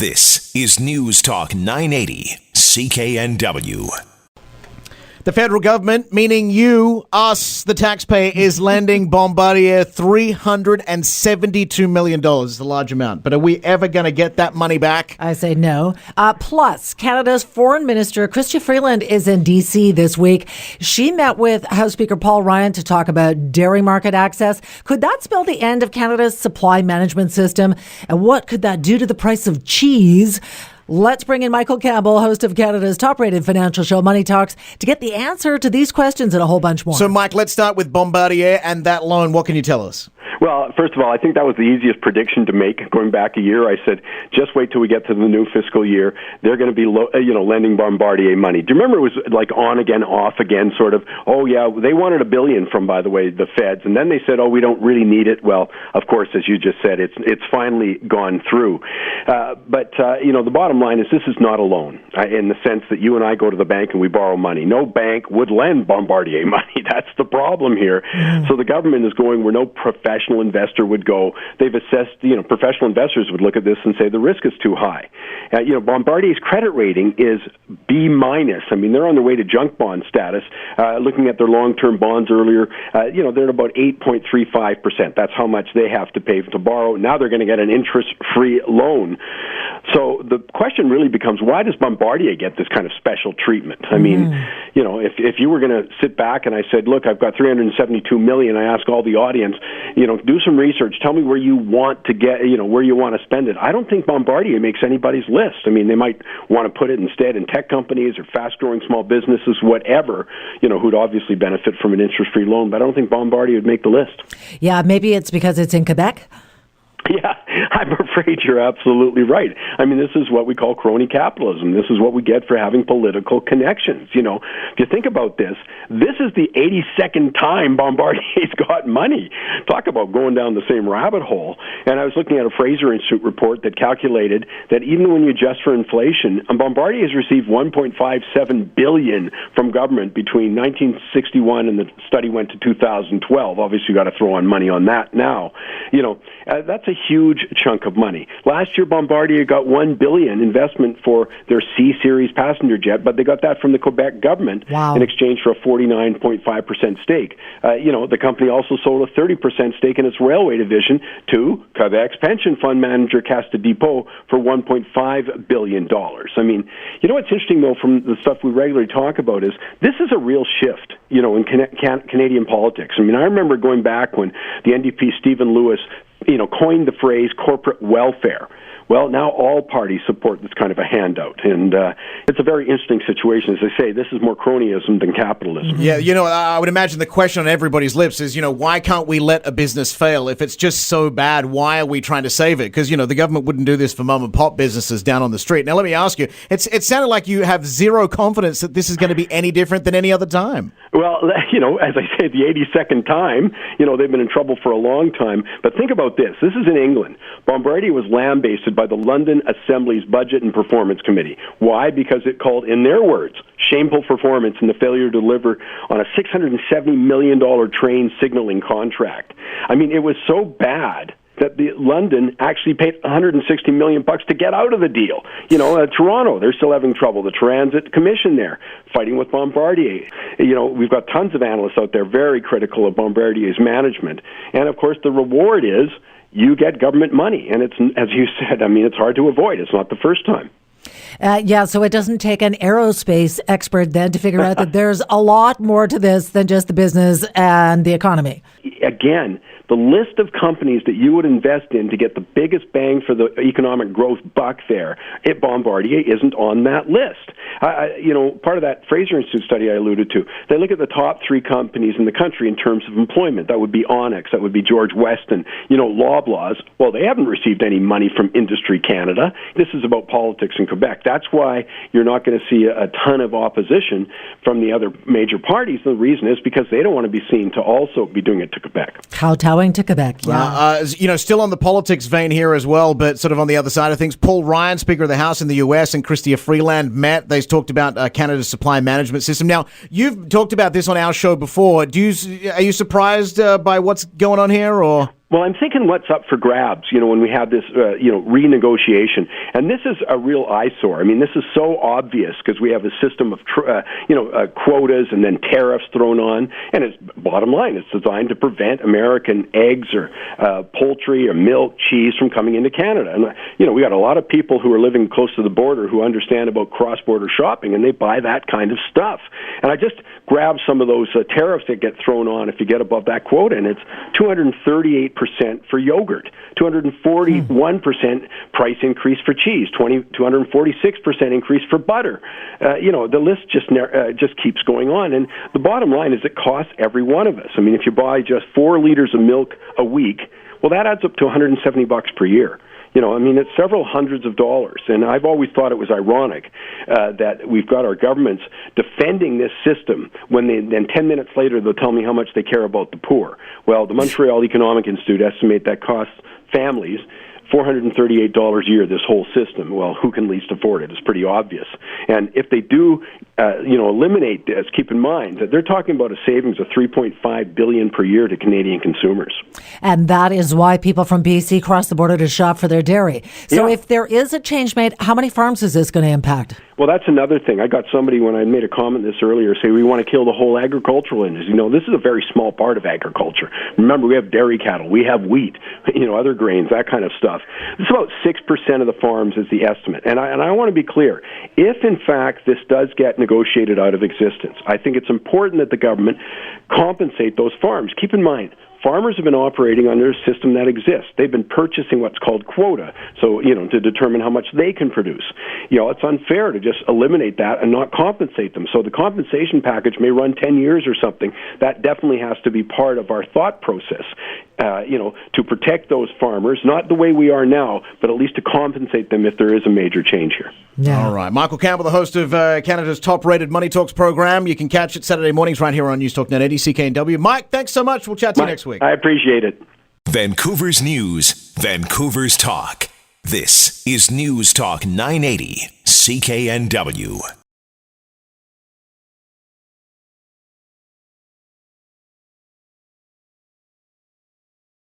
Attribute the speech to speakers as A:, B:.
A: This is News Talk 980 CKNW.
B: The federal government, meaning you, us, the taxpayer, is lending Bombardier $372 million. It's a large amount. But are we ever going to get that money back?
C: I say no. Plus, Canada's Foreign Minister, Chrystia Freeland, is in D.C. this week. She met with House Speaker Paul Ryan to talk about dairy market access. Could that spell the end of Canada's supply management system? And what could that do to the price of cheese? Let's bring in Michael Campbell, host of Canada's top-rated financial show, Money Talks, to get the answer to these questions and a whole bunch more.
B: So, Mike, let's start with Bombardier and that loan. What can you tell us?
D: Well, first of all, I think that was the easiest prediction to make going back a year. I said, just wait till we get to the new fiscal year. They're going to be, lending Bombardier money. Do you remember it was like on again, off again, sort of? Oh, yeah, they wanted $1 billion from, by the way, the feds, and then they said, oh, we don't really need it. Well, of course, as you just said, it's finally gone through. But the bottom line is this is not a loan in the sense that you and I go to the bank and we borrow money. No bank would lend Bombardier money. That's the problem here. So the government is going where no professional investor would go. They've assessed, professional investors would look at this and say the risk is too high. Bombardier's credit rating is B-. I mean, they're on their way to junk bond status. Looking at their long-term bonds earlier, they're at about 8.35%. That's how much they have to pay to borrow. Now they're going to get an interest-free loan. So the question really becomes, why does Bombardier get this kind of special treatment? I mean, if you were going to sit back and I said, look, I've got $372 million, I ask all the audience, do some research, tell me where you want to get, where you want to spend it. I don't think Bombardier makes anybody's list. I mean, they might want to put it instead in tech companies or fast-growing small businesses, whatever, who'd obviously benefit from an interest-free loan, but I don't think Bombardier would make the list.
C: Yeah, maybe it's because it's in Quebec.
D: Yeah, I'm afraid you're absolutely right. I mean, this is what we call crony capitalism. This is what we get for having political connections. If you think about this is the 82nd time Bombardier's got money. Talk about going down the same rabbit hole. And I was looking at a Fraser Institute report that calculated that even when you adjust for inflation, Bombardier has received $1.57 billion from government between 1961 and the study went to 2012. Obviously, you got to throw on money on that now. That's a huge chunk of money. Last year, Bombardier got $1 billion investment for their C-Series passenger jet, but they got that from the Quebec government in exchange for a 49.5% stake. The company also sold a 30% stake in its railway division to Quebec's pension fund manager, Caisse de Dépôt, for $1.5 billion. I mean, what's interesting, though, from the stuff we regularly talk about is this is a real shift, in Canadian politics. I mean, I remember going back when the NDP, Stephen Lewis, coined the phrase corporate welfare. Well, now all parties support this kind of a handout, and it's a very interesting situation. As I say, this is more cronyism than capitalism.
B: Yeah, I would imagine the question on everybody's lips is, why can't we let a business fail? If it's just so bad, why are we trying to save it? Because, the government wouldn't do this for mom and pop businesses down on the street. Now, let me ask you, it sounded like you have zero confidence that this is going to be any different than any other time.
D: Well, as I say, the 82nd time, they've been in trouble for a long time. But think about this. This is in England. Bombardier was lambasted by the London Assembly's Budget and Performance Committee. Why? Because it called, in their words, shameful performance in the failure to deliver on a $670 million train signaling contract. I mean, it was so bad that London actually paid $160 million to get out of the deal. Toronto, they're still having trouble. The Transit Commission there, fighting with Bombardier. We've got tons of analysts out there very critical of Bombardier's management. And, of course, the reward is you get government money. And it's, as you said, it's hard to avoid. It's not the first time.
C: So it doesn't take an aerospace expert then to figure out that there's a lot more to this than just the business and the economy.
D: Again, the list of companies that you would invest in to get the biggest bang for the economic growth buck there, Bombardier isn't on that list. Part of that Fraser Institute study I alluded to, they look at the top 3 companies in the country in terms of employment. That would be Onyx, that would be George Weston, Loblaws. Well, they haven't received any money from Industry Canada. This is about politics in Quebec. That's why you're not going to see a ton of opposition from the other major parties. The reason is because they don't want to be seen to also be doing it to Quebec.
C: Kowtowing to Quebec, yeah.
B: Still on the politics vein here as well, but sort of on the other side of things, Paul Ryan, Speaker of the House in the US, and Chrystia Freeland met. They talked about Canada's supply management system. Now, you've talked about this on our show before. Are you surprised by what's going on here, or?
D: Well, I'm thinking what's up for grabs, when we have this, renegotiation. And this is a real eyesore. I mean, this is so obvious because we have a system of, quotas and then tariffs thrown on. And it's bottom line, it's designed to prevent American eggs or poultry or milk, cheese from coming into Canada. And, we got a lot of people who are living close to the border who understand about cross-border shopping, and they buy that kind of stuff. And I just grabbed some of those tariffs that get thrown on if you get above that quota, and it's 238% for yogurt, 241% price increase for cheese, 246% increase for butter. The list just keeps going on. And the bottom line is it costs every one of us. I mean, if you buy just 4 liters of milk a week, well, that adds up to $170 per year. It's several hundreds of dollars. And I've always thought it was ironic that we've got our governments defending this system when then 10 minutes later they'll tell me how much they care about the poor. Well, the Montreal Economic Institute estimate that costs families $438 a year, this whole system. Well, who can least afford it? It's pretty obvious. And if they do, eliminate this, keep in mind that they're talking about a savings of $3.5 billion per year to Canadian consumers.
C: And that is why people from BC cross the border to shop for their dairy. So if there is a change made, how many farms is this going to impact?
D: Well, that's another thing. I got somebody, when I made a comment this earlier, say we want to kill the whole agricultural industry. This is a very small part of agriculture. Remember, we have dairy cattle, we have wheat, other grains, that kind of stuff. It's about 6% of the farms is the estimate. And I want to be clear. If, in fact, this does get negotiated out of existence, I think it's important that the government compensate those farms. Keep in mind, farmers have been operating under a system that exists. They've been purchasing what's called quota, so, to determine how much they can produce. It's unfair to just eliminate that and not compensate them. So the compensation package may run 10 years or something. That definitely has to be part of our thought process, to protect those farmers, not the way we are now, but at least to compensate them if there is a major change here.
B: Yeah. All right. Michael Campbell, the host of Canada's top-rated Money Talks program. You can catch it Saturday mornings right here on News Talk 980 CKNW. Mike, thanks so much. We'll chat to you next week.
D: I appreciate it.
A: Vancouver's News, Vancouver's Talk. This is News Talk 980 CKNW.